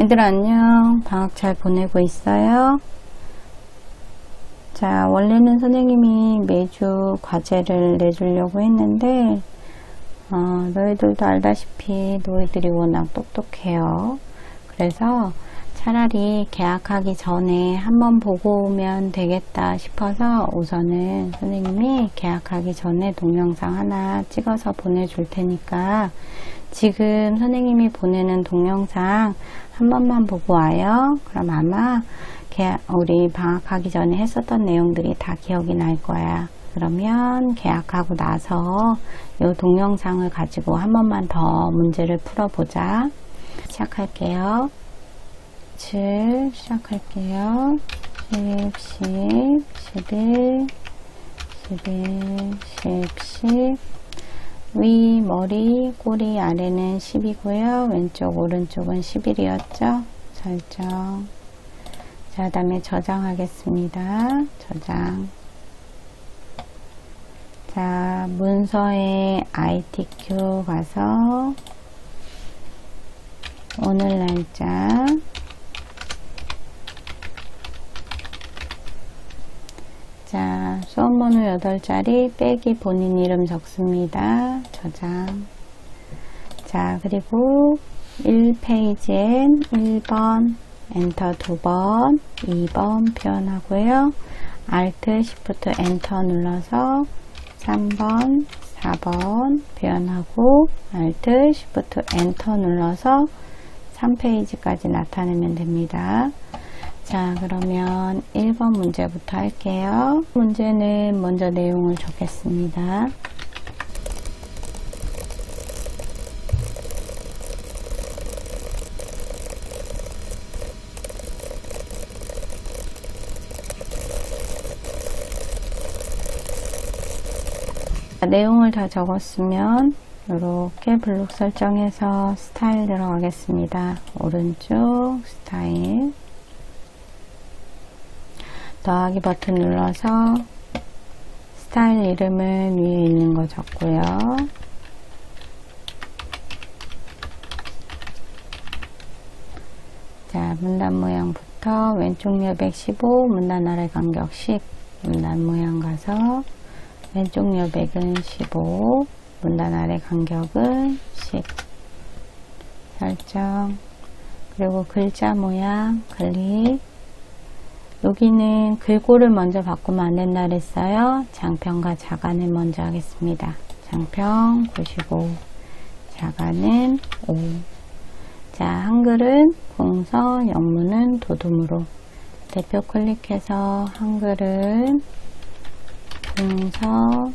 얘들아 안녕. 방학 잘 보내고 있어요? 자, 원래는 선생님이 매주 과제를 내주려고 했는데 너희들도 알다시피 너희들이 워낙 똑똑해요. 그래서 차라리 개학하기 전에 한번 보고 오면 되겠다 싶어서 우선은 선생님이 개학하기 전에 동영상 하나 찍어서 보내줄 테니까 지금 선생님이 보내는 동영상 한 번만 보고 와요. 그럼 아마 우리 방학하기 전에 했었던 내용들이 다 기억이 날 거야. 그러면 개학하고 나서 이 동영상을 가지고 한 번만 더 문제를 풀어보자. 시작할게요. 7 시작할게요. 10, 10, 11, 11, 10, 10 위, 머리, 꼬리 아래는 10이고요. 왼쪽, 오른쪽은 11이었죠. 설정. 자, 다음에 저장하겠습니다. 저장. 자, 문서에 ITQ 가서 오늘 날짜 자, 수험번호 8자리 빼기 본인 이름 적습니다. 저장. 자, 그리고 1페이지엔 1번, 엔터 2번, 2번 표현하고요. Alt, Shift, 엔터 눌러서 3번, 4번 표현하고 Alt, Shift, 엔터 눌러서 3페이지까지 나타내면 됩니다. 자, 그러면 1번 문제부터 할게요. 문제는 먼저 내용을 적겠습니다. 내용을 다 적었으면 이렇게 블록 설정해서 스타일 들어가겠습니다. 오른쪽 스타일 더하기 버튼 눌러서 스타일 이름은 위에 있는 거 적고요. 자, 문단 모양부터 왼쪽 여백 15, 문단 아래 간격 10, 문단 모양 가서 왼쪽 여백은 15, 문단 아래 간격은 10 설정. 그리고 글자 모양 클릭. 여기는 글꼴을 먼저 바꾸면 안 된다 그랬어요. 장편과 자간을 먼저 하겠습니다. 장편 95, 자간은 5. 자, 한글은 궁서, 영문은 도둠으로. 대표 클릭해서 한글은 궁서,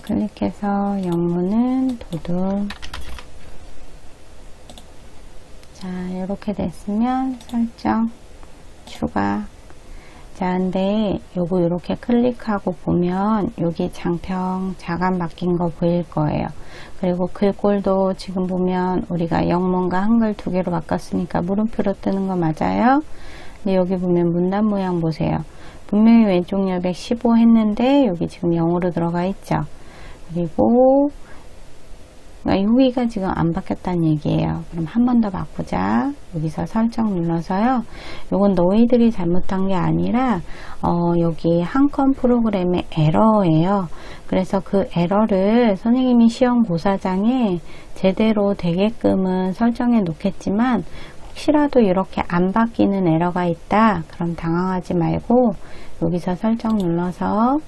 클릭해서 영문은 도둠. 자, 이렇게 됐으면 설정, 추가. 자, 근데 요거 이렇게 클릭하고 보면 여기 장평, 자간 바뀐 거 보일 거예요. 그리고 글꼴도 지금 보면 우리가 영문과 한글 두 개로 바꿨으니까 물음표로 뜨는 거 맞아요? 근데 여기 보면 문단 모양 보세요. 분명히 왼쪽 여백 15 했는데 여기 지금 0으로 들어가 있죠. 그리고 여기가 지금 안 바뀌었다는 얘기예요. 그럼 한 번 더 바꾸자. 여기서 설정 눌러서요. 요건 너희들이 잘못한 게 아니라 여기 한 건 프로그램의 에러예요. 그래서 그 에러를 선생님이 시험 고사장에 제대로 되게끔은 설정해 놓겠지만 혹시라도 이렇게 안 바뀌는 에러가 있다. 그럼 당황하지 말고 여기서 설정 눌러서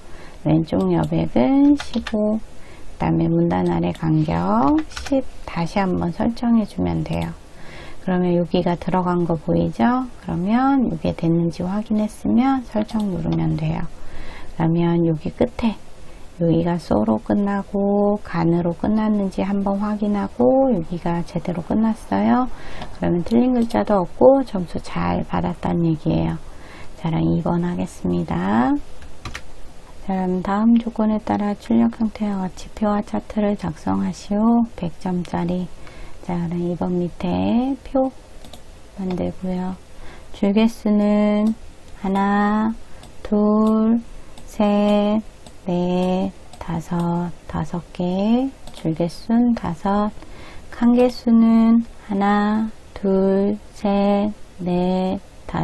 왼쪽 여백은 15, 그 다음에 문단 아래 간격 10 다시 한번 설정해 주면 돼요. 그러면 여기가 들어간 거 보이죠? 그러면 이게 됐는지 확인했으면 설정 누르면 돼요. 그러면 여기 끝에 여기가 소로 끝나고 간으로 끝났는지 한번 확인하고 여기가 제대로 끝났어요. 그러면 틀린 글자도 없고 점수 잘 받았다는 얘기예요. 자, 그럼 2번 하겠습니다. 자, 그럼 다음 조건에 따라 출력 형태와 같이 표와 차트를 작성하시오. 100점짜리. 자, 그럼 2번 밑에 표 만들고요. 줄개수는 하나, 둘, 셋, 넷, 다섯 개 줄개수는 5, 칸개수는 1, 2, 3, 4, 5,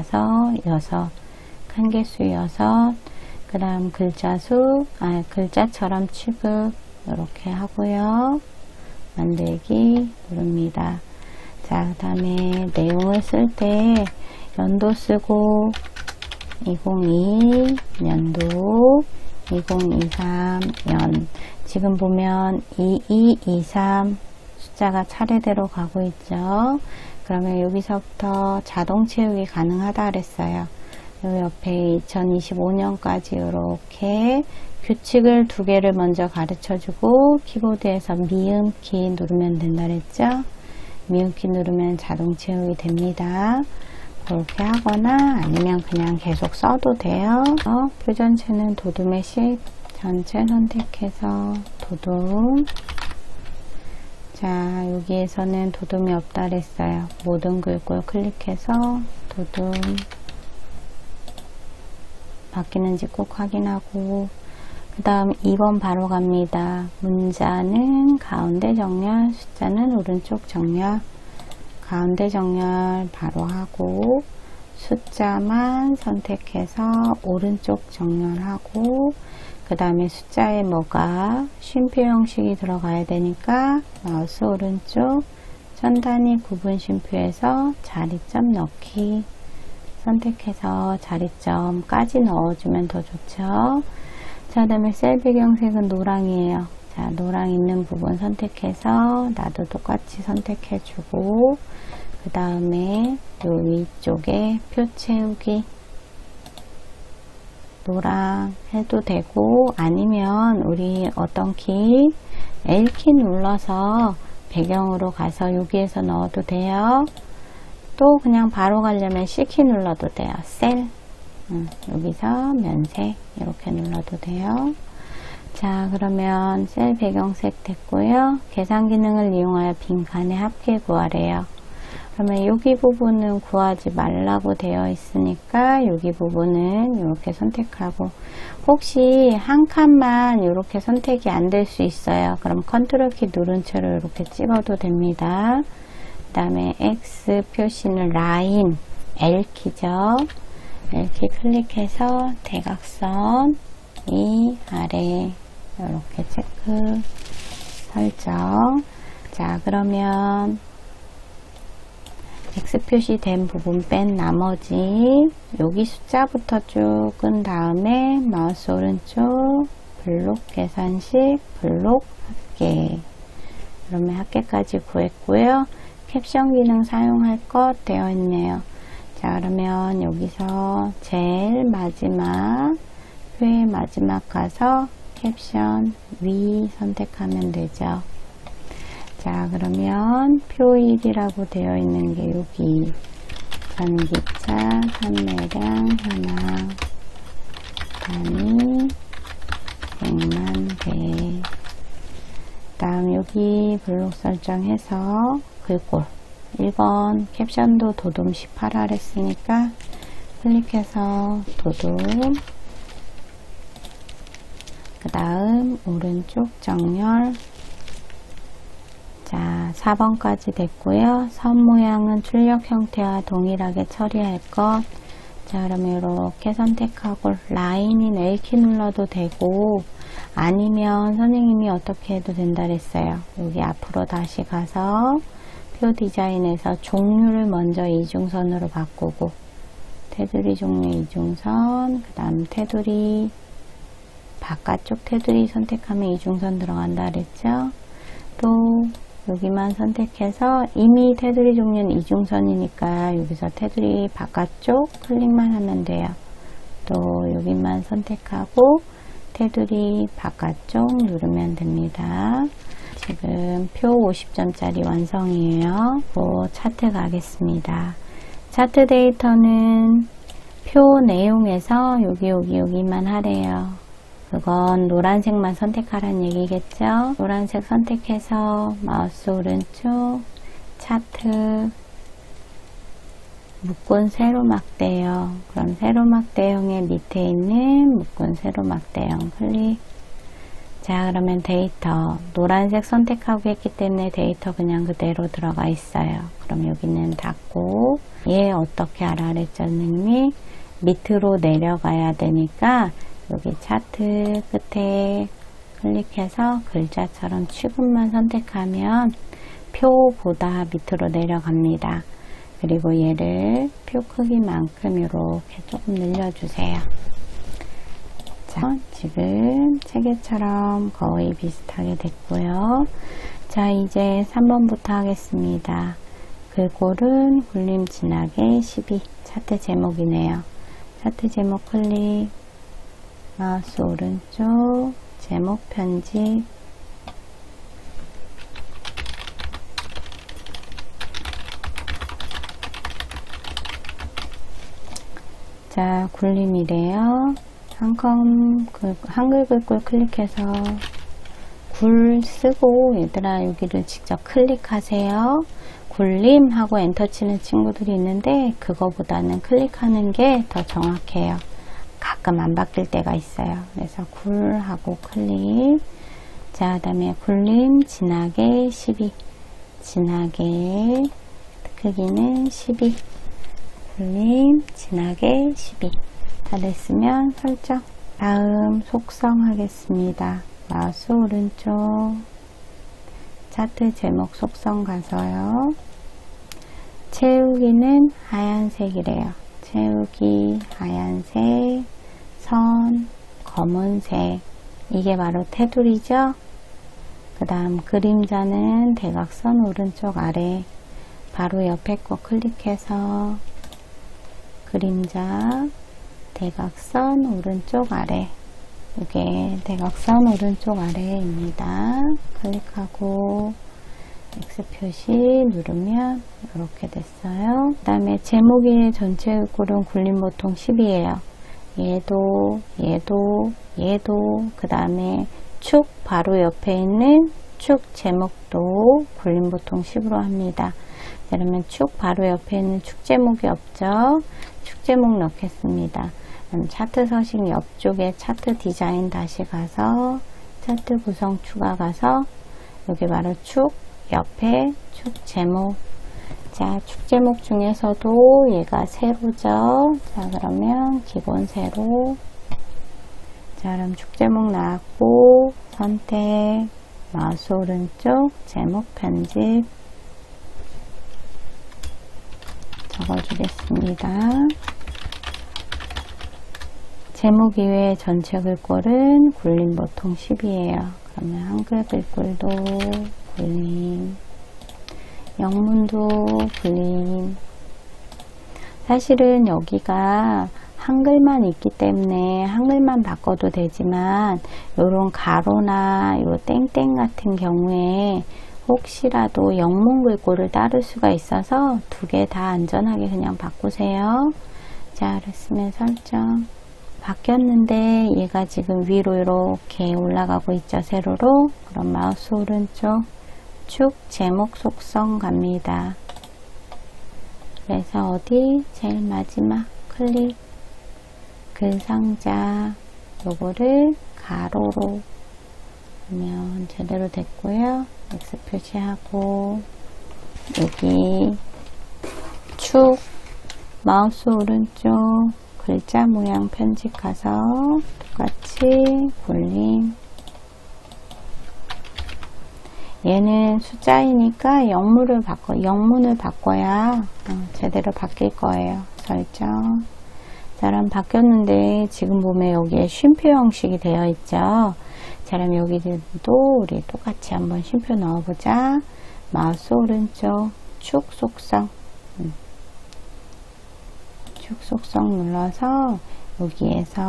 6, 칸개수 6, 그 다음 글자처럼 취급 이렇게 하고요. 만들기 누릅니다. 자, 그 다음에 내용을 쓸 때 연도 쓰고 2022년도 2023년 지금 보면 2223 숫자가 차례대로 가고 있죠. 그러면 여기서부터 자동 채우기 가능하다 그랬어요. 여기 옆에 2025년까지 이렇게 규칙을 2개를 먼저 가르쳐주고 키보드에서 미음키 누르면 된다 그랬죠. 미음키 누르면 자동 채우기 됩니다. 그렇게 하거나 아니면 그냥 계속 써도 돼요. 표 전체는 도둠의 식 전체 선택해서 도둠. 자, 여기에서는 도둠이 없다 그랬어요. 모든 글꼴 클릭해서 도둠 바뀌는지 꼭 확인하고, 그 다음 2번 바로 갑니다. 문자는 가운데 정렬, 숫자는 오른쪽 정렬. 가운데 정렬 바로 하고, 숫자만 선택해서 오른쪽 정렬하고, 그 다음에 숫자에 뭐가 쉼표 형식이 들어가야 되니까 마우스 오른쪽 전 단위 구분 쉼표에서 자리점 넣기 선택해서 자리점까지 넣어주면 더 좋죠. 자, 그 다음에 셀 배경색은 노랑이에요. 자, 노랑 있는 부분 선택해서 나도 똑같이 선택해주고, 그 다음에 요 위쪽에 표 채우기 노랑 해도 되고, 아니면 우리 어떤 키 L키 눌러서 배경으로 가서 여기에서 넣어도 돼요. 또 그냥 바로 가려면 C키 눌러도 돼요. 셀 여기서 면색 이렇게 눌러도 돼요. 자, 그러면 셀 배경색 됐고요. 계산 기능을 이용하여 빈칸의 합계 구하래요. 그러면 여기 부분은 구하지 말라고 되어 있으니까 여기 부분은 이렇게 선택하고, 혹시 한 칸만 이렇게 선택이 안 될 수 있어요. 그럼 컨트롤 키 누른 채로 이렇게 찍어도 됩니다. 그 다음에 X 표시는 라인 L키죠. L키 클릭해서 대각선 이 아래 이렇게 체크 설정. 자, 그러면 X 표시된 부분 뺀 나머지 여기 숫자부터 쭉 끈 다음에 마우스 오른쪽 블록 계산식 블록 합계. 그러면 합계까지 구했고요. 캡션 기능 사용할 것 되어 있네요. 자, 그러면 여기서 제일 마지막 표의 마지막 가서 캡션 위 선택하면 되죠. 자, 그러면 표 1이라고 되어 있는 게 여기 전기차 판매량 현황 단위 100만 대. 다음 여기 블록 설정해서 글꼴 1번 캡션도 도둠 18화 했으니까 클릭해서 도둠, 그 다음 오른쪽 정렬. 자, 4번까지 됐고요. 선 모양은 출력 형태와 동일하게 처리할 것. 자, 그러면 이렇게 선택하고 라인인 L키 눌러도 되고, 아니면 선생님이 어떻게 해도 된다 그랬어요. 여기 앞으로 다시 가서 표 디자인에서 종류를 먼저 이중선으로 바꾸고, 테두리 종류 이중선, 그 다음 테두리 바깥쪽 테두리 선택하면 이중선 들어간다 그랬죠. 또 여기만 선택해서 이미 테두리 종류는 이중선이니까 여기서 테두리 바깥쪽 클릭만 하면 돼요. 또 여기만 선택하고 테두리 바깥쪽 누르면 됩니다. 지금 표 50점짜리 완성이에요. 또 차트 가겠습니다. 차트 데이터는 표 내용에서 여기만 하래요. 그건 노란색만 선택하라는 얘기겠죠. 노란색 선택해서 마우스 오른쪽 차트 묶은 세로막대형. 그럼 세로막대형의 밑에 있는 묶은 세로막대형 클릭. 자, 그러면 데이터 노란색 선택하고 했기 때문에 데이터 그냥 그대로 들어가 있어요. 그럼 여기는 닫고, 얘 어떻게 하라 그랬죠 선생님이? 밑으로 내려가야 되니까 여기 차트 끝에 클릭해서 글자처럼 취급만 선택하면 표보다 밑으로 내려갑니다. 그리고 얘를 표 크기만큼 이렇게 조금 늘려주세요. 자, 지금 체계처럼 거의 비슷하게 됐고요. 자, 이제 3번부터 하겠습니다. 글꼴은 굴림 진하게 12. 차트 제목이네요. 차트 제목 클릭, 마우스 오른쪽, 제목 편집, 자, 굴림이래요. 한글 글꼴 클릭해서 굴 쓰고 얘들아 여기를 직접 클릭하세요. 굴림 하고 엔터 치는 친구들이 있는데 그거보다는 클릭하는 게 더 정확해요. 가끔 안 바뀔 때가 있어요. 그래서 굴 하고 클릭. 자, 그 다음에 굴림 진하게 12. 진하게 크기는 12. 굴림 진하게 12. 다 됐으면 설정. 다음 속성 하겠습니다. 마우스 오른쪽 차트 제목 속성 가서요. 채우기는 하얀색이래요. 채우기 하얀색, 선 검은색. 이게 바로 테두리죠. 그 다음 그림자는 대각선 오른쪽 아래 바로 옆에 거 클릭해서 그림자 대각선 오른쪽 아래, 이게 대각선 오른쪽 아래입니다. 클릭하고 X 표시 누르면 이렇게 됐어요. 그 다음에 제목의 전체 글꼴은 굴림 보통 10이에요. 얘도 그 다음에 축 바로 옆에 있는 축 제목도 굴림 보통 10으로 합니다. 그러면 축 바로 옆에 있는 축 제목이 없죠. 축 제목 넣겠습니다. 그럼 차트 서식 옆쪽에 차트 디자인 다시 가서 차트 구성 추가 가서 여기 바로 축 옆에 축 제목. 자, 축 제목 중에서도 얘가 세로죠. 자, 그러면 기본 세로. 자, 그럼 축 제목 나왔고 선택 마우스 오른쪽 제목 편집 적어주겠습니다. 제목 이외에 전체 글꼴은 굴림 보통 10이에요. 그러면 한글 글꼴도 굴림, 영문도 굴림. 사실은 여기가 한글만 있기 때문에 한글만 바꿔도 되지만 요런 가로나 요 땡땡 같은 경우에 혹시라도 영문 글꼴을 따를 수가 있어서 두 개 다 안전하게 그냥 바꾸세요. 자, 그랬으면 설정. 바뀌었는데 얘가 지금 위로 이렇게 올라가고 있죠. 세로로. 그럼 마우스 오른쪽 축 제목 속성 갑니다. 그래서 어디 제일 마지막 클릭 글상자 요거를 가로로 하면 제대로 됐고요. X 표시하고 여기 축 마우스 오른쪽 글자 모양 편집 가서 똑같이 굴림. 얘는 숫자이니까 영문을 바꿔야 제대로 바뀔 거예요. 설정. 자, 그럼 바뀌었는데 지금 보면 여기에 쉼표 형식이 되어 있죠. 자, 그럼 여기도 우리 똑같이 한번 쉼표 넣어보자. 마우스 오른쪽 축 속성. 축 속성 눌러서 여기에서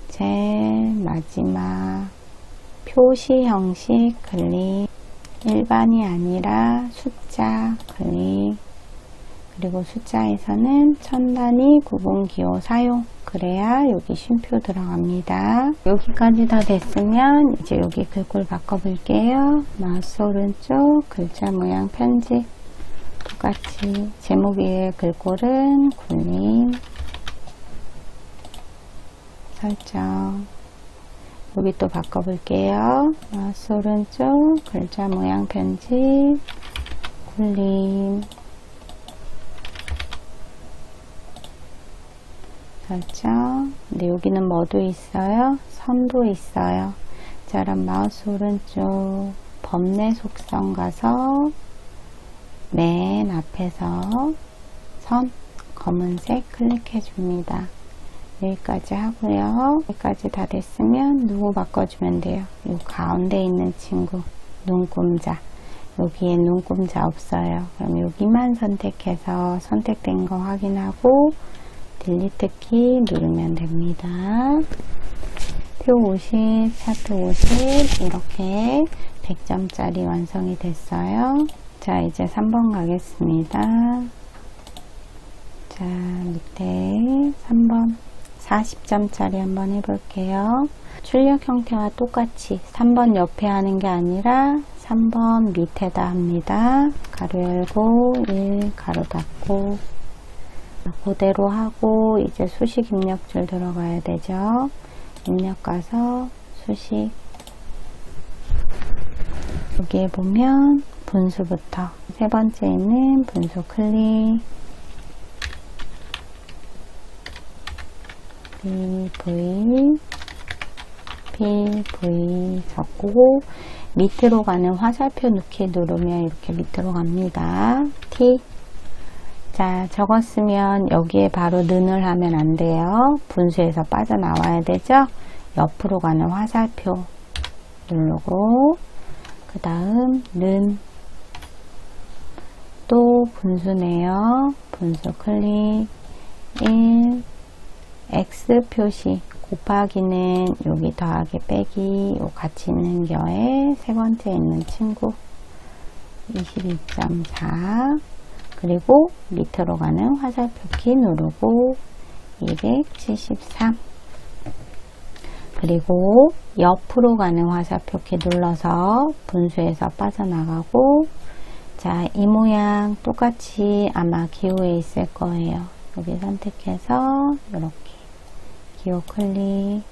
제일 마지막 표시 형식 클릭, 일반이 아니라 숫자 클릭, 그리고 숫자에서는 천 단위 구분기호 사용. 그래야 여기 쉼표 들어갑니다. 여기까지 다 됐으면 이제 여기 글꼴 바꿔볼게요. 마우스 오른쪽 글자 모양 편집. 똑같이 제목 위에 글꼴은 굴림 설정. 여기 또 바꿔볼게요. 마우스 오른쪽 글자 모양 편집, 굴림, 설정. 근데 여기는 뭐도 있어요? 선도 있어요. 자, 그럼 마우스 오른쪽 범례 속성 가서 맨 앞에서 선 검은색 클릭해 줍니다. 여기까지 하고요. 여기까지 다 됐으면 누구 바꿔주면 돼요. 이 가운데 있는 친구 눈금자. 여기에 눈금자 없어요. 그럼 여기만 선택해서 선택된 거 확인하고 딜리트 키 누르면 됩니다. 표 50, 차트 50 이렇게 100점짜리 완성이 됐어요. 자, 이제 3번 가겠습니다. 자, 밑에 3번 40점짜리 한번 해볼게요. 출력 형태와 똑같이 3번 옆에 하는 게 아니라 3번 밑에다 합니다. 가로 열고 1 가로 닫고 그대로 하고 이제 수식 입력줄 들어가야 되죠. 입력 가서 수식, 여기에 보면 분수부터 세 번째 있는 분수 클릭, PV 적고 밑으로 가는 화살표 넣기 누르면 이렇게 밑으로 갑니다. T. 자, 적었으면 여기에 바로 는을 하면 안 돼요. 분수에서 빠져나와야 되죠. 옆으로 가는 화살표 누르고 그 다음 는, 또 분수네요. 분수 클릭 1 X 표시 곱하기는 여기 더하기 빼기 요 같이 있는 거에 세 번째 있는 친구 22.4 그리고 밑으로 가는 화살표 키 누르고 273 그리고 옆으로 가는 화살표 키 눌러서 분수에서 빠져나가고 자, 이 모양 똑같이 아마 기호에 있을 거예요. 여기 선택해서 이렇게 기호 클릭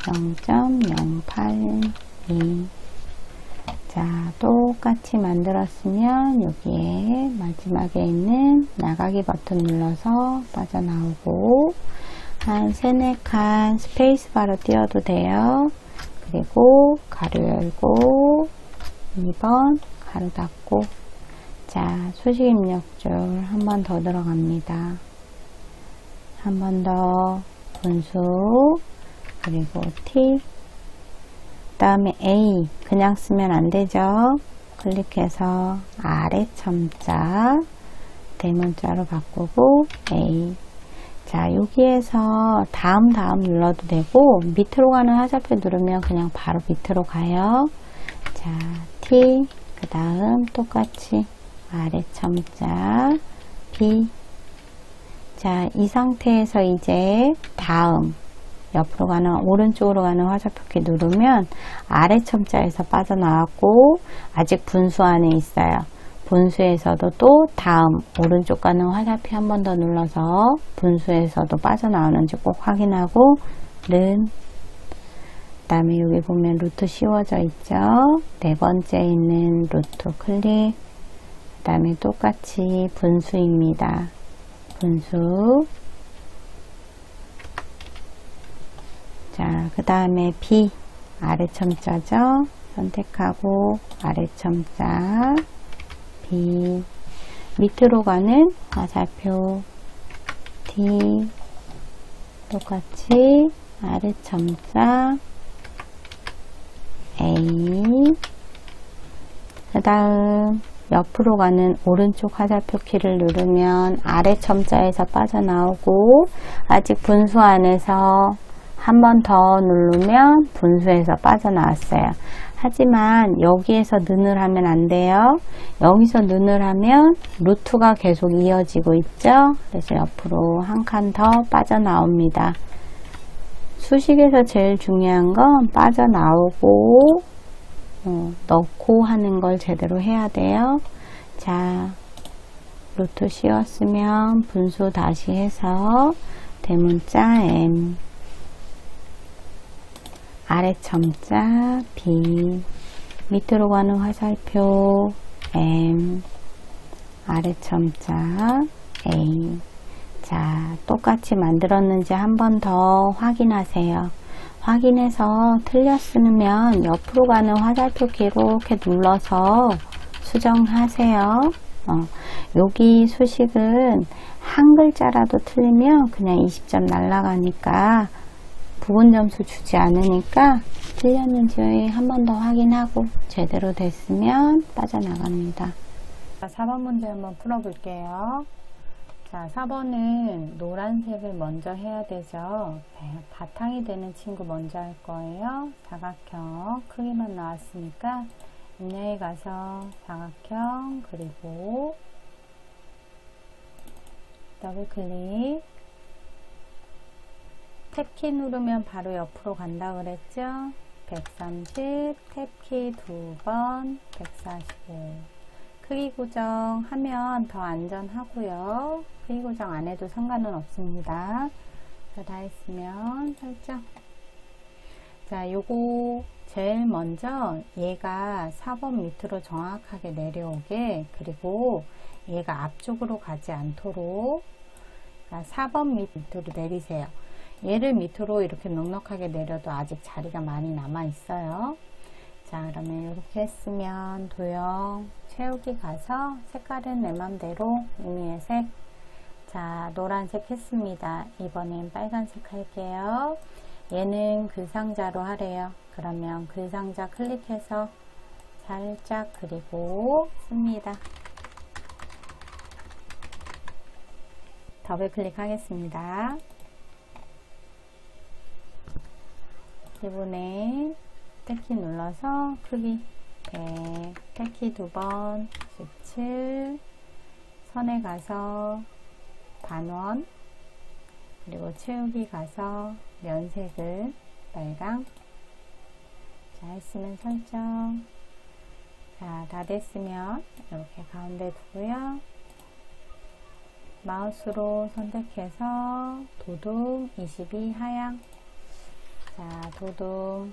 0.082 자, 똑같이 만들었으면 여기에 마지막에 있는 나가기 버튼 눌러서 빠져나오고 한 3, 4칸 스페이스바로 띄워도 돼요. 그리고 가로 열고 2번 가로 닫고 자, 수식 입력줄 한 번 더 들어갑니다. 한 번 더 분수 그리고 T 그 다음에 A 그냥 쓰면 안 되죠. 클릭해서 아래 첨자 대문자로 바꾸고 A 자, 여기에서 다음 눌러도 되고 밑으로 가는 화살표 누르면 그냥 바로 밑으로 가요. 자, T 그 다음 똑같이 아래 첨자 B 자, 이 상태에서 이제 다음 옆으로 가는 오른쪽으로 가는 화살표키 누르면 아래 첨자에서 빠져나왔고 아직 분수 안에 있어요. 분수에서도 또 다음 오른쪽 가는 화살표 한 번 더 눌러서 분수에서도 빠져나오는지 꼭 확인하고 는 그 다음에 여기 보면 루트 씌워져 있죠. 네 번째 있는 루트 클릭 그 다음에 똑같이 분수입니다. 분수 자, 그 다음에 B 아래 첨자죠. 선택하고 아래 첨자 B 밑으로 가는 화살표 D 똑같이 아래 첨자 A 그 다음 옆으로 가는 오른쪽 화살표 키를 누르면 아래 첨자에서 빠져나오고 아직 분수 안에서 한 번 더 누르면 분수에서 빠져나왔어요. 하지만 여기에서 는을 하면 안 돼요. 여기서 는을 하면 루트가 계속 이어지고 있죠. 그래서 옆으로 한 칸 더 빠져나옵니다. 수식에서 제일 중요한 건 빠져나오고 넣고 하는 걸 제대로 해야 돼요. 자, 루트 씌웠으면 분수 다시 해서 대문자 M 아래 첨자 B, 밑으로 가는 화살표 M, 아래 첨자 A. 자, 똑같이 만들었는지 한 번 더 확인하세요. 확인해서 틀렸으면 옆으로 가는 화살표 이렇게 눌러서 수정하세요. 여기 수식은 한 글자라도 틀리면 그냥 20점 날라가니까 부분 점수 주지 않으니까 틀렸는지 한 번 더 확인하고 제대로 됐으면 빠져나갑니다. 4번 문제 한번 풀어볼게요. 자, 4번은 노란색을 먼저 해야 되죠. 네, 바탕이 되는 친구 먼저 할 거예요. 사각형 크기만 나왔으니까 입력에 가서 사각형 그리고 더블 클릭, 탭키 누르면 바로 옆으로 간다 그랬죠. 130, 탭키 2번, 145. 크기 고정하면 더 안전하고요. 크기 고정 안 해도 상관은 없습니다. 다 했으면 설정. 자, 요거 제일 먼저 얘가 4번 밑으로 정확하게 내려오게, 그리고 얘가 앞쪽으로 가지 않도록 4번 밑으로 내리세요. 얘를 밑으로 이렇게 넉넉하게 내려도 아직 자리가 많이 남아 있어요. 자, 그러면 이렇게 했으면 도형 채우기 가서 색깔은 내 맘대로 의미의 색. 자, 노란색 했습니다. 이번엔 빨간색 할게요. 얘는 글상자로 하래요. 그러면 글상자 클릭해서 살짝 그리고 씁니다. 더블 클릭하겠습니다. 기본에 탭키 눌러서 크기 100, 탭키 2번 17, 선에 가서 반원, 그리고 채우기 가서 면색을 빨강. 자, 했으면 설정. 자, 다 됐으면 이렇게 가운데 두고요. 마우스로 선택해서 도둠 22 하향. 자, 도둠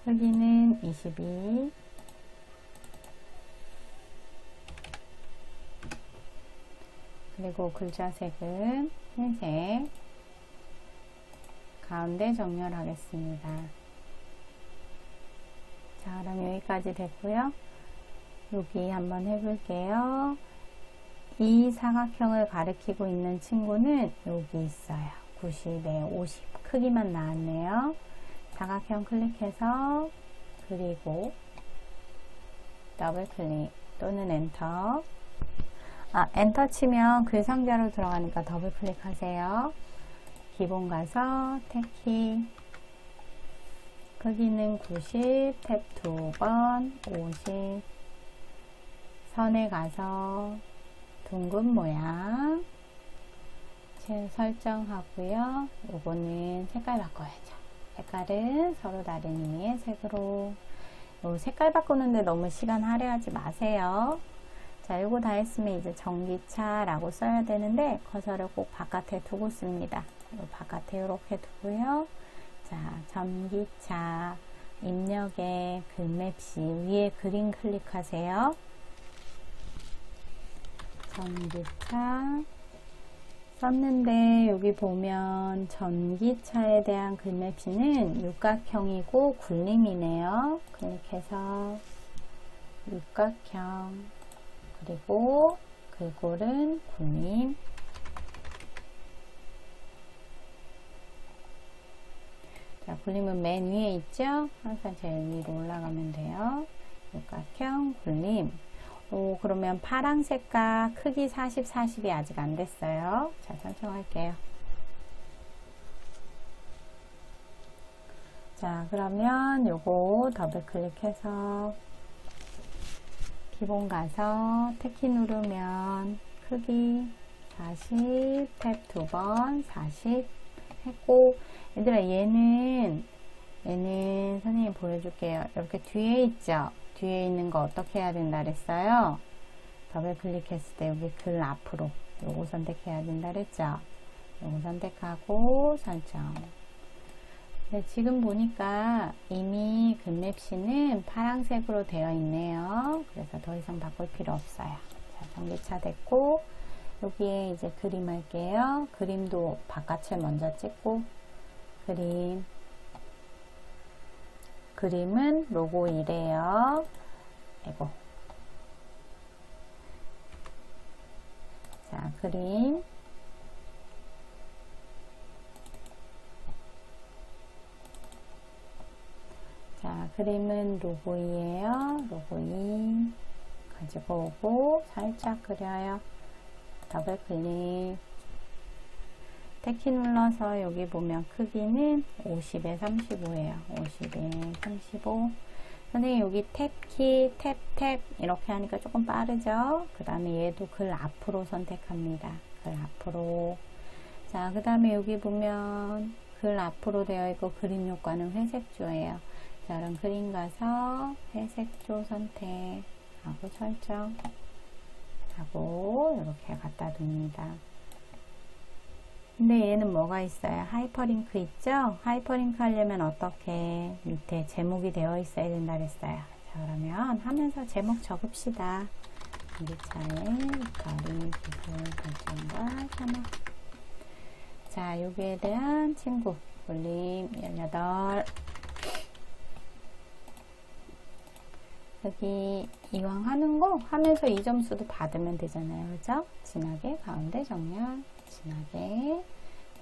크기는 22, 그리고 글자색은 흰색, 가운데 정렬하겠습니다. 자, 그럼 여기까지 됐고요. 여기 한번 해볼게요. 이 사각형을 가리키고 있는 친구는 여기 있어요. 90에 50 크기만 나왔네요. 사각형 클릭해서 그리고 더블 클릭 또는 엔터. 엔터 치면 글상자로 들어가니까 더블 클릭하세요. 기본 가서 탭키 크기는 90, 탭 2번 50, 선에 가서 둥근 모양 설정하고요. 요거는 색깔 바꿔야죠. 색깔은 서로 다른 의미의 색으로. 색깔 바꾸는데 너무 시간 할애하지 마세요. 자, 요거 다 했으면 이제 전기차라고 써야 되는데 커서를 꼭 바깥에 두고 씁니다. 요 바깥에 이렇게 두고요. 자, 전기차 입력에 글맵시 위에 그림 클릭하세요. 전기차 썼는데 여기 보면 전기차에 대한 글맵시는 육각형이고 굴림이네요. 클릭해서 육각형 그리고 글꼴은 굴림. 자, 굴림은 맨 위에 있죠? 항상 제일 위로 올라가면 돼요. 육각형 굴림. 그러면 파랑색과 크기 40, 40이 아직 안 됐어요. 자, 설정할게요. 자, 그러면 요거 더블 클릭해서 기본 가서 탭키 누르면 크기 40, 탭 2번 40 했고, 얘들아 얘는 선생님이 보여줄게요. 이렇게 뒤에 있죠? 뒤에 있는 거 어떻게 해야 된다 그랬어요? 더블 클릭했을 때 여기 글 앞으로 요거 선택해야 된다 그랬죠? 요거 선택하고 설정. 네, 지금 보니까 이미 글맵시는 파란색으로 되어 있네요. 그래서 더 이상 바꿀 필요 없어요. 자, 전기차 됐고 여기에 이제 그림 할게요. 그림도 바깥을 먼저 찍고 그림은 로고 1이에요. 아이고. 자, 그림. 자, 그림은 로고 2에요. 로고 2 가지고 오고 살짝 그려요. 더블 클릭. 탭키 눌러서 여기 보면 크기는 50에 35예요. 50에 35. 선생님 여기 탭키, 탭 이렇게 하니까 조금 빠르죠? 그 다음에 얘도 글 앞으로 선택합니다. 글 앞으로. 자, 그 다음에 여기 보면 글 앞으로 되어 있고 그림 효과는 회색조예요. 자, 그럼 그림 가서 회색조 선택하고 설정 하고 이렇게 갖다 둡니다. 근데 얘는 뭐가 있어요? 하이퍼링크 있죠? 하이퍼링크 하려면 어떻게 밑에 제목이 되어 있어야 된다 그랬어요. 자, 그러면 하면서 제목 적읍시다. 전기차의 거리 기술 발전과 산업. 자, 여기에 대한 친구 볼륨 18. 여기 이왕 하는 거 하면서 이 점수도 받으면 되잖아요. 그죠? 진하게 가운데 정렬, 진하게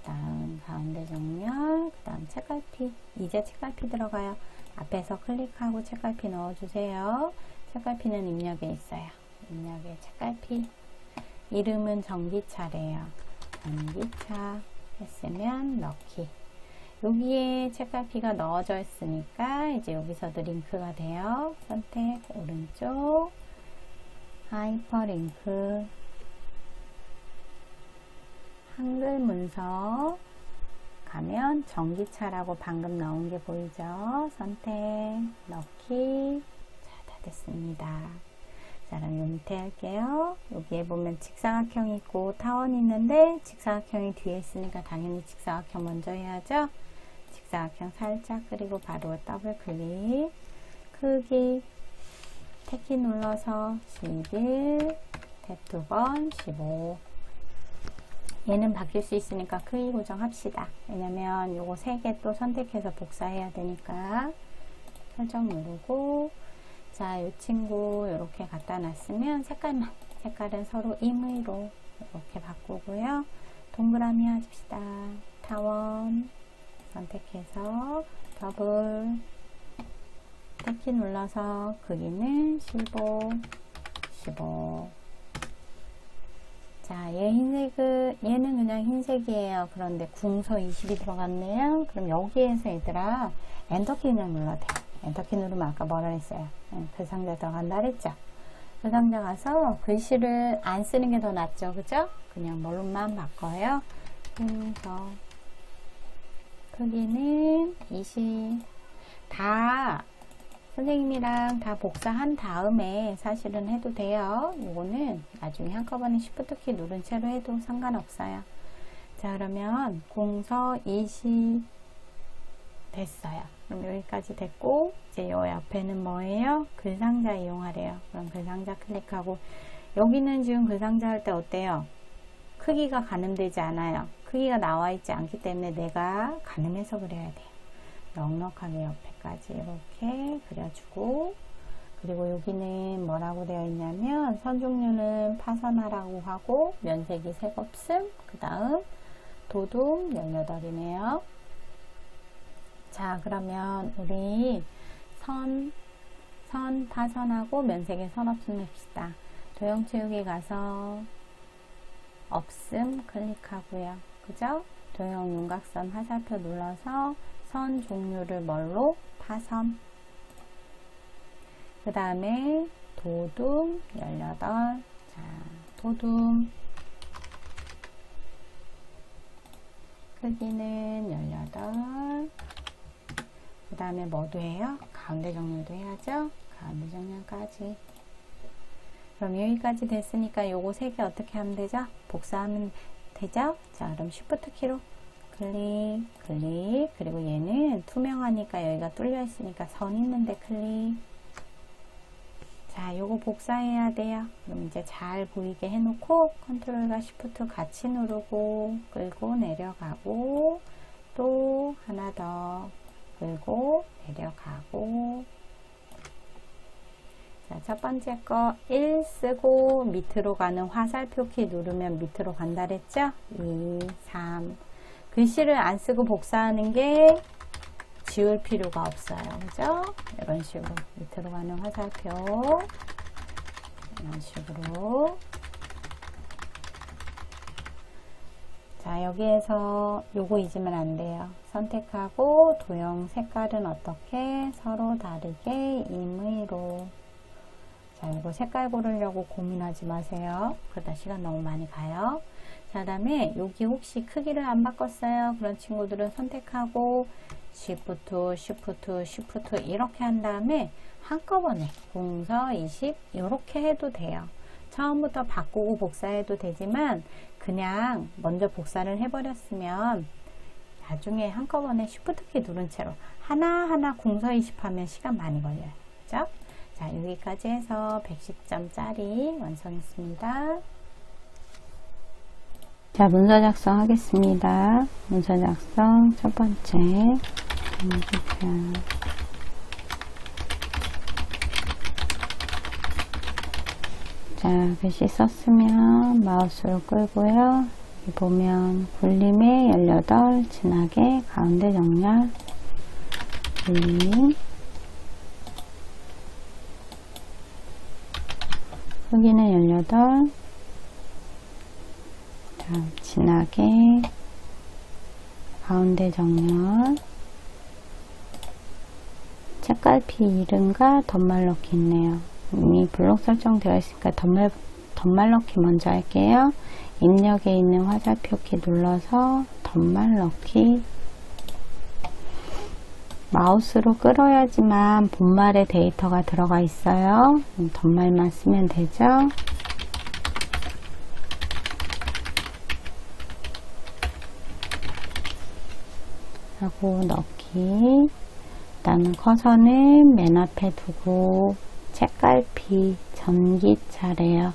다음 가운데 정렬, 그 다음 책갈피. 이제 책갈피 들어가요. 앞에서 클릭하고 책갈피 넣어주세요. 책갈피는 입력에 있어요. 입력에 책갈피. 이름은 전기차래요. 전기차 했으면 넣기. 여기에 책갈피가 넣어져 있으니까 이제 여기서도 링크가 돼요. 선택 오른쪽 하이퍼링크 한글 문서 가면 전기차라고 방금 넣은 게 보이죠? 선택 넣기. 자, 다 됐습니다. 자, 그럼 요 밑에 할게요. 여기에 보면 직사각형이 있고 타원이 있는데 직사각형이 뒤에 있으니까 당연히 직사각형 먼저 해야죠. 직사각형 살짝 그리고 바로 더블 클릭. 크기 탭키 눌러서 11, 탭 2번 15. 얘는 바뀔 수 있으니까 크기 고정합시다. 왜냐면 요거 3개 또 선택해서 복사해야 되니까 설정 누르고. 자, 이 친구 이렇게 갖다 놨으면 색깔은 서로 임의로 이렇게 바꾸고요. 동그라미 합시다. 타원 선택해서 더블 탭키 눌러서 크기는 15. 자, 얘는 그냥 흰색이에요. 그런데 궁서 20이 들어갔네요. 그럼 여기에서 얘들아 엔터키 그냥 눌러도 돼요. 엔터키 누르면 아까 뭐라 했어요? 그 상자 들어간다 그랬죠? 그 상자 가서 글씨를 안 쓰는 게 더 낫죠? 그죠? 그냥 뭘로만 바꿔요. 궁서 크기는 20. 다 선생님이랑 다 복사한 다음에 사실은 해도 돼요. 이거는 나중에 한꺼번에 Shift 키 누른 채로 해도 상관없어요. 자, 그러면 궁서 20 됐어요. 그럼 여기까지 됐고 이제 요 옆에는 뭐예요? 글상자 이용하래요. 그럼 글상자 클릭하고 여기는 지금 글상자 할 때 어때요? 크기가 가늠되지 않아요. 크기가 나와 있지 않기 때문에 내가 가늠해서 그려야 돼요. 넉넉하게 옆에까지 이렇게 그려주고, 그리고 여기는 뭐라고 되어 있냐면 선 종류는 파선화라고 하고 면색이 색없음, 그 다음 도둠 18이네요. 자, 그러면 우리 선 파선하고 면색에 선 없음 합시다. 도형체육에 가서 없음 클릭하고요. 그죠? 도형 윤곽선 화살표 눌러서 선 종류를 뭘로? 파선. 그 다음에 도둠 18. 자, 도둠 크기는 18. 그 다음에 뭐도 해요? 가운데 정렬도 해야죠. 가운데 정렬까지. 그럼 여기까지 됐으니까 요거 3개 어떻게 하면 되죠? 복사하면 되죠? 자, 그럼 Shift 키로 클릭, 클릭. 그리고 얘는 투명하니까 여기가 뚫려 있으니까 선 있는데 클릭. 자, 요거 복사해야 돼요. 그럼 이제 잘 보이게 해놓고 컨트롤과 Shift 같이 누르고 끌고 내려가고 또 하나 더 끌고 내려가고. 자, 첫 번째 거 1 쓰고 밑으로 가는 화살표 키 누르면 밑으로 간다 그랬죠? 2, 3. 글씨를 안 쓰고 복사하는 게 지울 필요가 없어요. 그죠? 이런 식으로 밑으로 가는 화살표 이런 식으로. 자, 여기에서 요거 잊으면 안 돼요. 선택하고 도형 색깔은 어떻게 서로 다르게 임의로. 자, 이거 색깔 고르려고 고민하지 마세요. 그러다 시간 너무 많이 가요. 자, 다음에 여기 혹시 크기를 안 바꿨어요. 그런 친구들은 선택하고 Shift, Shift, Shift 이렇게 한 다음에 한꺼번에 공서 20 이렇게 해도 돼요. 처음부터 바꾸고 복사해도 되지만 그냥 먼저 복사를 해버렸으면 나중에 한꺼번에 Shift 키 누른 채로 하나하나 공서 20 하면 시간 많이 걸려요. 그죠? 자, 여기까지 해서 110점짜리 완성했습니다. 자, 문서 작성 하겠습니다. 문서 작성 첫 번째. 자, 글씨 썼으면 마우스로 끌고요. 여기 보면 굴림에 18, 진하게 가운데 정렬, 굴림, 크기는 18, 자, 진하게 가운데 정렬, 책갈피 이름과 덧말 넣기 있네요. 이미 블록 설정되어 있으니까 덧말 넣기 먼저 할게요. 입력에 있는 화살표 키 눌러서 덧말 넣기. 마우스로 끌어야지만 본말에 데이터가 들어가 있어요. 덧말만 쓰면 되죠. 하고 넣기. 일단은 커서는 맨 앞에 두고 책갈피 전기차래요.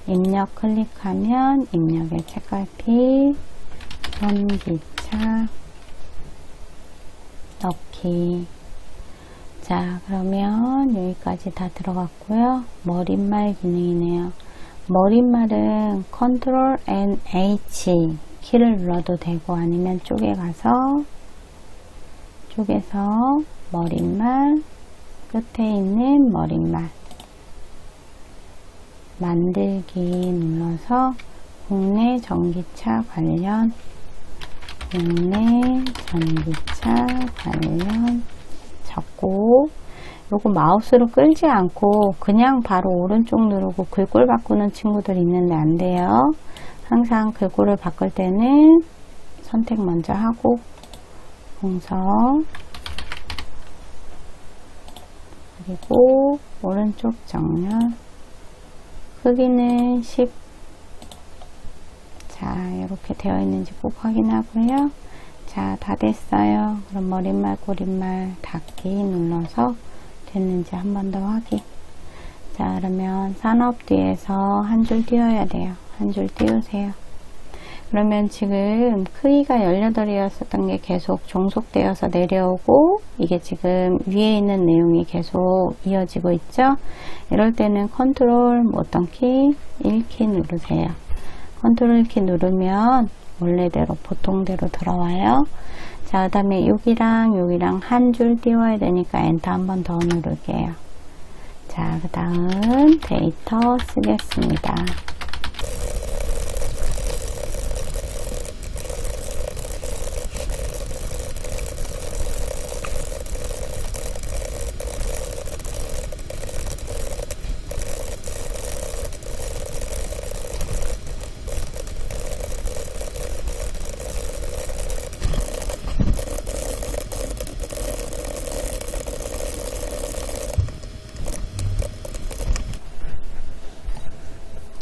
입력 클릭하면 입력의 책갈피 전기차 넣기. 자, 그러면 여기까지 다 들어갔고요. 머릿말 기능이네요. 머릿말은 Ctrl and H 키를 눌러도 되고 아니면 쪼개서 머릿말 끝에 있는 머릿말 만들기 눌러서 국내 전기차 관련 적고, 요거 마우스로 끌지 않고 그냥 바로 오른쪽 누르고 글꼴 바꾸는 친구들 있는데 안 돼요. 항상 글꼴을 바꿀 때는 선택 먼저 하고 공서, 그리고 오른쪽 정렬, 크기는 10. 자, 이렇게 되어 있는지 꼭 확인하고요. 자, 다 됐어요. 그럼 머릿말, 고릿말 닫기 눌러서 됐는지 한 번 더 확인. 자, 그러면 산업 뒤에서 한 줄 띄워야 돼요. 한 줄 띄우세요. 그러면 지금 크기가 18이었었던 게 계속 종속되어서 내려오고 이게 지금 위에 있는 내용이 계속 이어지고 있죠. 이럴 때는 컨트롤 어떤 키? 1키 누르세요. 컨트롤 키 누르면 원래대로 보통대로 들어와요. 자, 그 다음에 여기랑 여기랑 한 줄 띄워야 되니까 엔터 한 번 더 누를게요. 자, 그 다음 데이터 쓰겠습니다.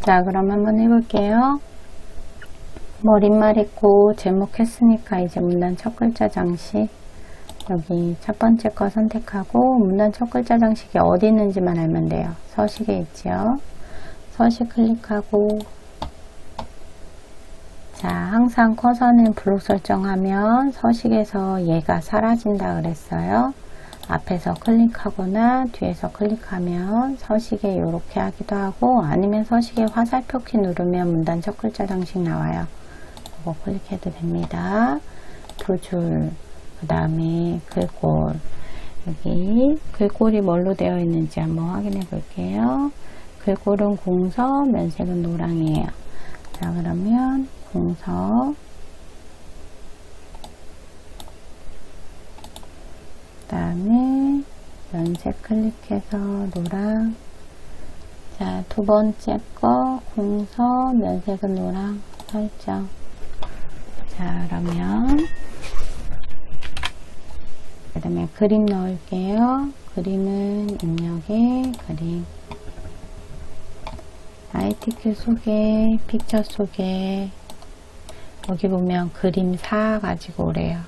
자, 그럼 한번 해볼게요. 머릿말 했고 제목 했으니까 이제 문단 첫 글자 장식 여기 첫 번째 거 선택하고 문단 첫 글자 장식이 어디 있는지만 알면 돼요. 서식에 있지요. 서식 클릭하고 자, 항상 커서는 블록 설정하면 서식에서 얘가 사라진다 그랬어요. 앞에서 클릭하거나 뒤에서 클릭하면 서식에 이렇게 하기도 하고 아니면 서식에 화살표 키 누르면 문단 첫 글자 장식 나와요. 이거 클릭해도 됩니다. 두 줄, 그 다음에 글꼴. 여기 글꼴이 뭘로 되어 있는지 한번 확인해 볼게요. 글꼴은 공서, 면색은 노랑이에요. 자, 그러면 공서, 그 다음에 면색 클릭해서 노랑. 자, 두 번째 거 공서, 면색은 노랑 설정. 자, 그러면 그 다음에 그림 넣을게요. 그림은 입력에 그림. ITQ 소개, 픽처 소개. 여기 보면 그림사 가지고 오래요.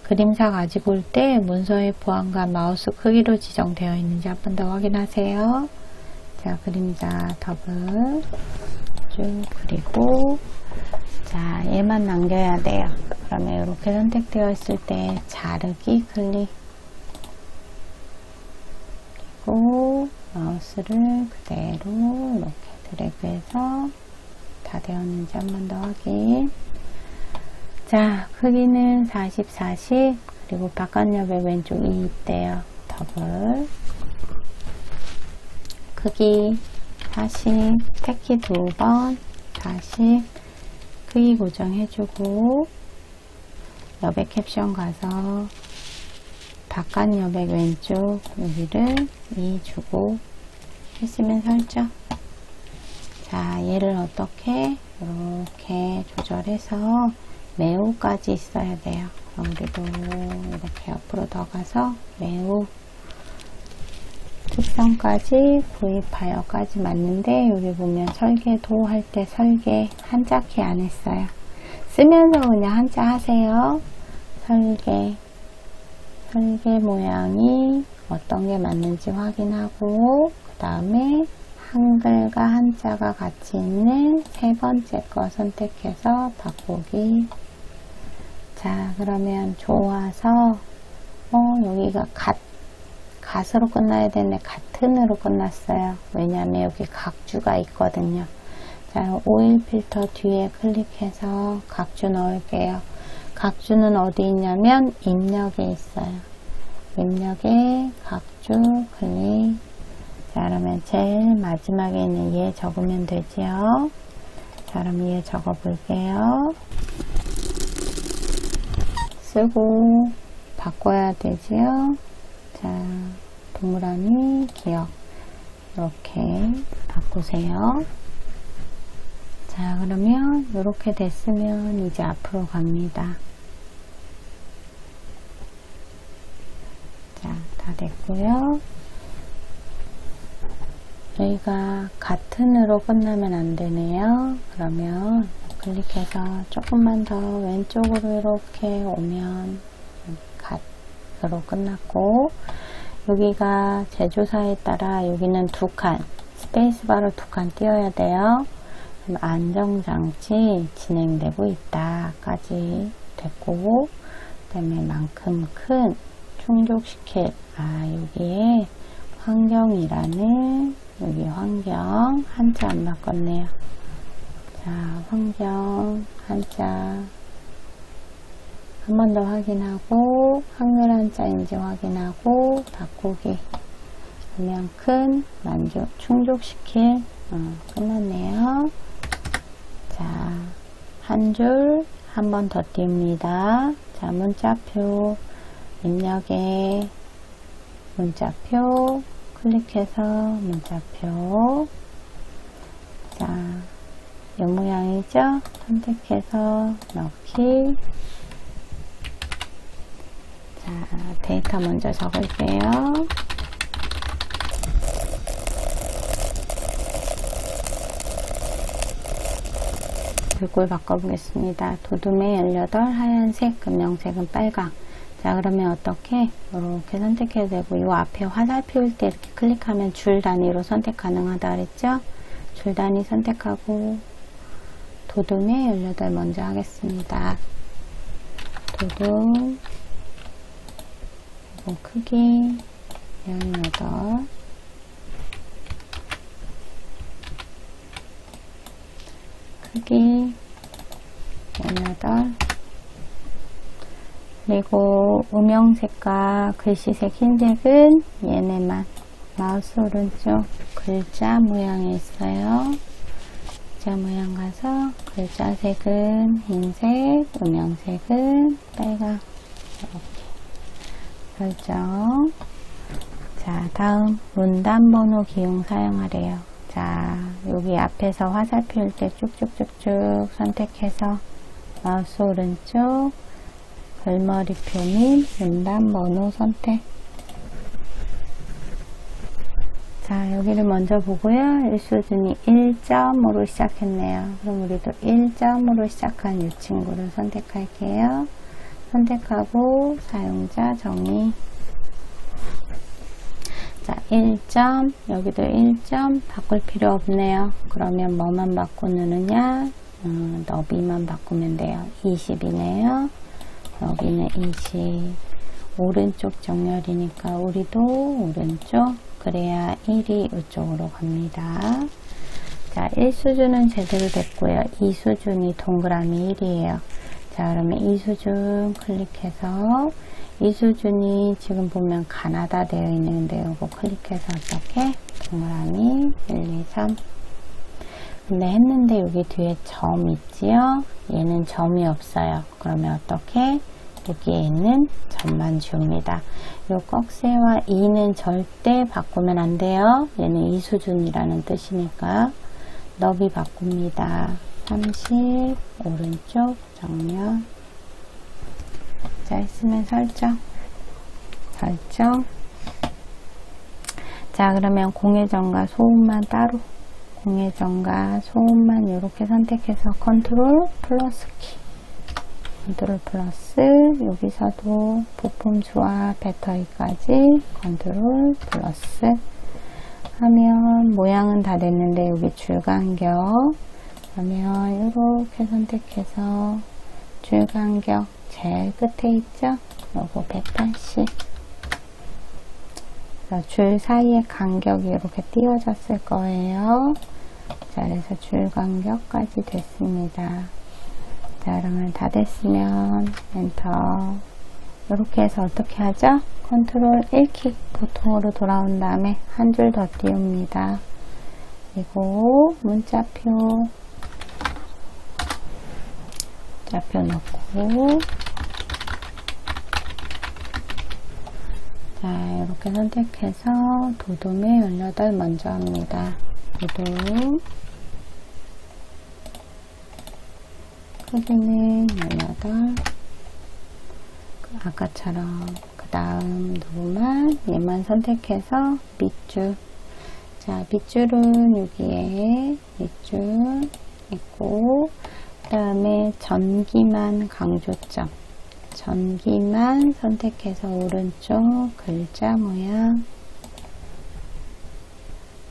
그림사 가지고 올 때 문서의 보안과 마우스 크기로 지정되어 있는지 한 번 더 확인하세요. 자, 그림자 더블 쭉 그리고 자, 얘만 남겨야 돼요. 그러면 이렇게 선택되어 있을 때 자르기 클릭 그리고 마우스를 그대로 이렇게 드래그해서 다 되었는지 한 번 더 확인. 자, 크기는 40, 40 그리고 바깥옆에 왼쪽 2 있대요. 더블 크기 40 택키 2번 40 크기 고정해주고 여백 캡션 가서 바깥 여백 왼쪽 여기를 2 주고 했으면 설정. 자, 얘를 어떻게 이렇게 조절해서 매우까지 있어야 돼요. 우리도 이렇게 옆으로 더 가서 매우 특성까지 구입하여까지 맞는데 여기 보면 설계도 할 때 설계 한자 키 안 했어요. 쓰면서 그냥 한자 하세요. 설계 모양이 어떤 게 맞는지 확인하고 그 다음에 한글과 한자가 같이 있는 세 번째 거 선택해서 바꾸기. 자, 그러면 좋아서 여기가 갓으로 끝나야 되는데 같은으로 끝났어요. 왜냐하면 여기 각주가 있거든요. 자, 오일 필터 뒤에 클릭해서 각주 넣을게요. 각주는 어디 있냐면 입력에 있어요. 입력에 각주 클릭. 자, 그러면 제일 마지막에 있는 얘 적으면 되지요. 자, 그럼 얘 적어 볼게요. 쓰고 바꿔야 되지요. 자, 동그라미 기억 이렇게 바꾸세요. 자, 그러면 이렇게 됐으면 이제 앞으로 갑니다. 자, 다 됐고요. 여기가 같은으로 끝나면 안 되네요. 그러면 클릭해서 조금만 더 왼쪽으로 이렇게 오면 갓으로 끝났고 여기가 제조사에 따라 여기는 2칸 스페이스바로 2칸 띄워야 돼요. 그럼 안정장치 진행되고 있다 까지 됐고 그 다음에 만큼 큰 충족시킬 여기에 환경이라는 여기 환경 한자 안 바꿨네요. 자, 환경 한자 한 번 더 확인하고 한글 한자인지 확인하고 바꾸기. 그러면 큰 만족 충족시킬 끝났네요. 자, 한 줄 한 번 더 띄웁니다. 자, 문자표 입력에 문자표 클릭해서 문자표. 자, 이 모양이죠? 선택해서 넣기. 자, 데이터 먼저 적을게요. 줄골 바꿔보겠습니다. 도둠에 18, 하얀색, 금명색은 빨강. 자, 그러면 어떻게? 이렇게 선택해도 되고, 이 앞에 화살 피울 때 이렇게 클릭하면 줄 단위로 선택 가능하다 그랬죠? 줄 단위 선택하고, 도둠에 18 먼저 하겠습니다. 도둠, 그리고 크기 18, 크기 18, 그리고 음영색과 글씨색 흰색은 얘네만. 마우스 오른쪽 글자 모양에 있어요. 글자 모양 가서 글자 색은 흰색, 음영색은 빨강. 이렇게 설정. 자, 다음 문단 번호 기용 사용하래요. 자, 여기 앞에서 화살 피울 때 쭉쭉쭉쭉 선택해서 마우스 오른쪽 글머리표 및 문단 번호 선택. 자, 여기를 먼저 보고요. 1수준이 1점으로 시작했네요. 그럼 우리도 1점으로 시작한 이 친구를 선택할게요. 선택하고 사용자 정의. 자, 1점, 여기도 1점 바꿀 필요 없네요. 그러면 뭐만 바꾸느냐? 너비만 바꾸면 돼요. 20이네요. 여기는 20. 오른쪽 정렬이니까 우리도 오른쪽. 그래야 1이 이쪽으로 갑니다. 자, 1수준은 제대로 됐고요. 2수준이 동그라미 1이에요. 자, 그러면 2수준 클릭해서 2수준이 지금 보면 가나다 되어 있는데 이거 클릭해서 어떻게? 동그라미 1, 2, 3. 근데 했는데 여기 뒤에 점 있지요? 얘는 점이 없어요. 그러면 어떻게? 여기에 있는 점만 지웁니다. 요 꺽쇠와 2는 절대 바꾸면 안 돼요. 얘는 2수준이라는 뜻이니까 너비 바꿉니다. 30 오른쪽 정면. 자, 있으면 설정. 자, 그러면 공회전과 소음만 따로. 공회전과 소음만 이렇게 선택해서 컨트롤 플러스 키. 컨트롤 플러스, 여기서도 부품 조합 배터리까지 컨트롤 플러스 하면 모양은 다 됐는데 여기 줄간격 그러면 이렇게 선택해서 줄간격 제일 끝에 있죠? 요거 180. 줄 사이에 간격이 이렇게 띄워졌을 거예요. 자, 그래서 줄 간격까지 됐습니다. 자, 그러면 다 됐으면 엔터. 이렇게 해서 어떻게 하죠? 컨트롤 1키 보통으로 돌아온 다음에 한 줄 더 띄웁니다. 그리고 문자표 넣고 자, 이렇게 선택해서 도둠에 18 먼저 합니다. 도둠 크기는 18. 아까처럼 그 다음 누구만 얘만 선택해서 밑줄. 자, 밑줄은 여기에 밑줄 있고 그 다음에 전기만 강조점. 전기만 선택해서 오른쪽 글자 모양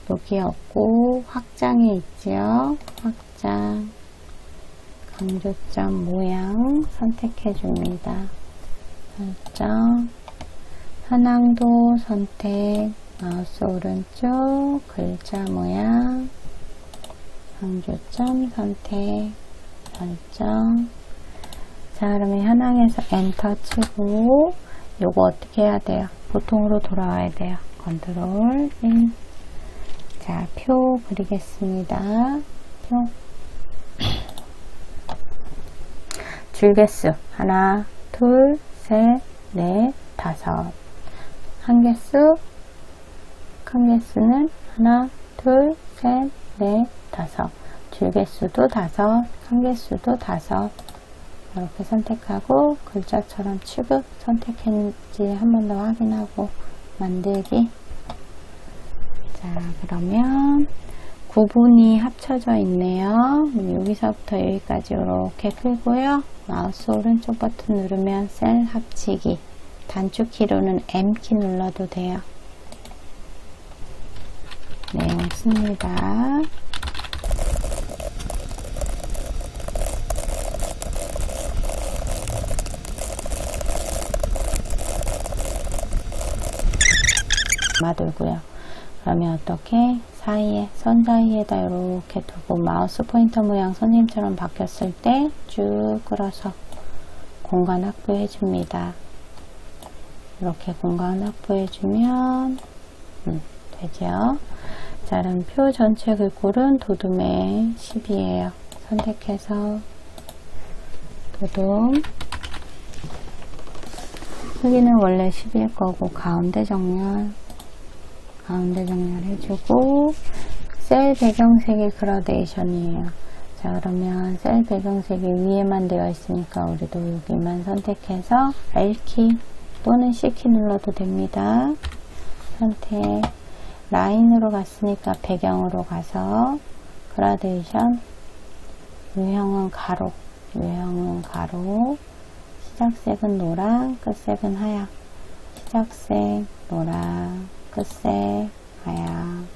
여기 없고 확장에 있지요. 확장 강조점 모양 선택해 줍니다. 설정 현황도 선택 마우스 오른쪽 글자 모양 강조점 선택 설정. 자, 그러면 현황에서 엔터 치고 요거 어떻게 해야 돼요? 보통으로 돌아와야 돼요. 컨트롤 1. 자, 표 그리겠습니다. 표 줄개수 하나, 둘, 셋, 넷, 다섯. 한 개수, 큰 개수는 하나, 둘, 셋, 넷, 다섯. 줄개수도 다섯, 큰 개수도 다섯. 이렇게 선택하고 글자처럼 취급 선택했는지 한 번 더 확인하고 만들기. 자, 그러면 부분이 합쳐져 있네요. 여기서부터 여기까지 이렇게 끌고요. 마우스 오른쪽 버튼 누르면 셀 합치기, 단축키로는 M키 눌러도 돼요. 내용 씁니다. 마들고요. 그러면 어떻게 선 사이에다 이렇게 두고 마우스 포인터 모양 선생님처럼 바뀌었을 때 쭉 끌어서 공간 확보해 줍니다. 이렇게 공간 확보해 주면 되죠. 자, 그럼 표 전체 글꼴은 도둠의 10이에요. 선택해서 도둠, 크기는 원래 10일 거고 가운데 정렬 해주고, 셀 배경색이 그라데이션이에요. 자, 그러면 셀 배경색이 위에만 되어 있으니까 우리도 여기만 선택해서 L키 또는 C키 눌러도 됩니다. 선택, 라인으로 갔으니까 배경으로 가서 그라데이션, 유형은 가로, 시작색은 노랑, 끝색은 하얀, 시작색 노랑, 끝색 하얀.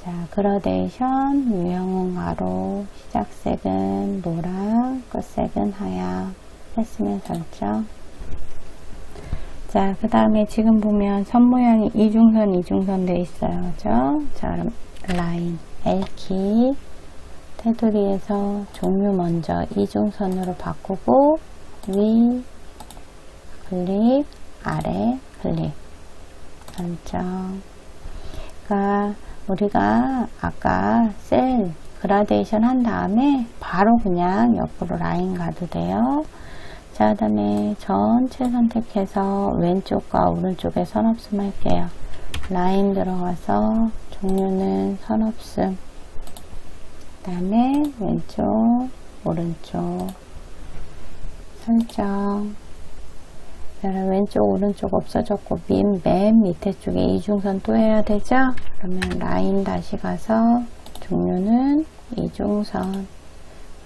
자, 그라데이션, 유형은 가로, 시작색은 노랑, 끝색은 하얀. 했으면 설정. 자, 그 다음에 지금 보면 선 모양이 이중선 돼 있어요. 그죠? 자, 그럼 라인, L키, 테두리에서 종류 먼저 이중선으로 바꾸고, 위, 클릭, 아래, 클릭. 설정. 그러니까 우리가 아까 셀 그라데이션 한 다음에 바로 그냥 옆으로 라인 가도 돼요. 자, 그 다음에 전체 선택해서 왼쪽과 오른쪽에 선없음 할게요. 라인 들어가서 종류는 선없음, 그 다음에 왼쪽 오른쪽 설정. 왼쪽 오른쪽 없어졌고 맨 밑에 쪽에 이중선 또 해야 되죠. 그러면 라인 다시 가서 종류는 이중선,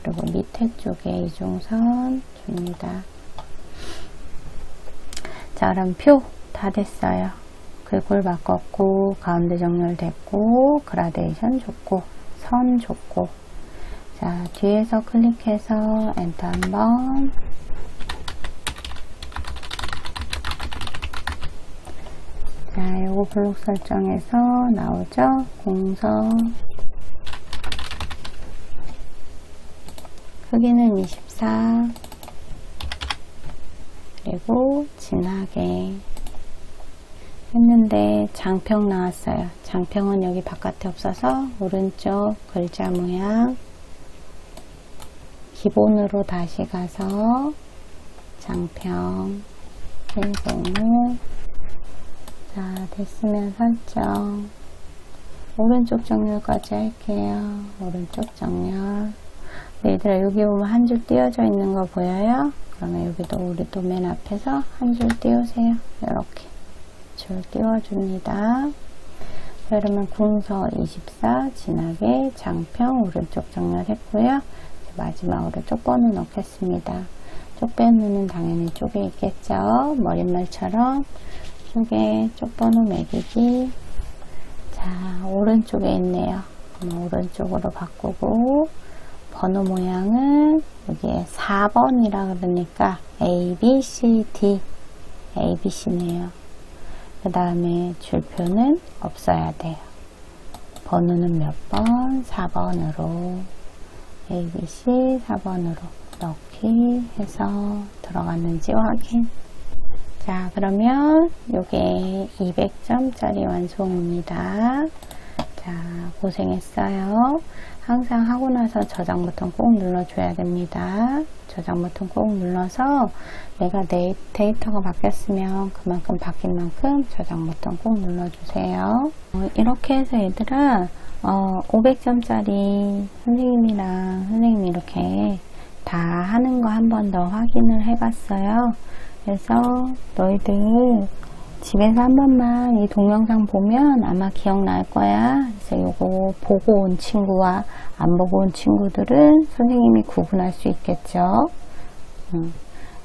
그리고 밑에 쪽에 이중선 줍니다. 자, 그럼 표 다 됐어요. 글꼴 바꿨고 가운데 정렬 됐고 그라데이션 줬고 선 줬고. 자, 뒤에서 클릭해서 엔터 한번. 자, 요거 블록 설정에서 나오죠? 공서, 크기는 24, 그리고 진하게 했는데 장평 나왔어요. 장평은 여기 바깥에 없어서 오른쪽 글자 모양 기본으로 다시 가서 장평 105. 자, 됐으면 설정. 오른쪽 정렬까지 할게요. 오른쪽 정렬. 네, 얘들아, 여기 보면 한 줄 띄어져 있는 거 보여요? 그러면 여기도 우리도 맨 앞에서 한 줄 띄우세요. 이렇게 줄 띄워줍니다. 자, 그러면 궁서 24 진하게 장평 오른쪽 정렬했고요. 마지막으로 쪽번호 넣겠습니다. 쪽번호는 당연히 쪽에 있겠죠. 머릿말처럼 쪽에 쪽번호 매기기. 자, 오른쪽에 있네요. 오른쪽으로 바꾸고 번호 모양은 여기에 4번이라 그러니까 A, B, C, D, A, B, C네요. 그 다음에 줄표는 없어야 돼요. 번호는 몇 번? 4번으로 A, B, C 4번으로 넣기 해서 들어갔는지 확인. 자, 그러면 요게 200점짜리 완성입니다. 자, 고생했어요. 항상 하고 나서 저장 버튼 꼭 눌러줘야 됩니다. 저장 버튼 꼭 눌러서 내가 내 데이터가 바뀌었으면 그만큼 바뀐 만큼 저장 버튼 꼭 눌러주세요. 이렇게 해서 얘들아 500점짜리 선생님이 이렇게 다 하는 거 한 번 더 확인을 해봤어요. 그래서 너희들 집에서 한 번만 이 동영상 보면 아마 기억날 거야. 그래서 요거 보고 온 친구와 안 보고 온 친구들은 선생님이 구분할 수 있겠죠.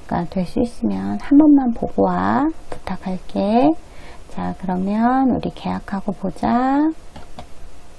그러니까 될 수 있으면 한 번만 보고 와. 부탁할게. 자, 그러면 우리 계약하고 보자.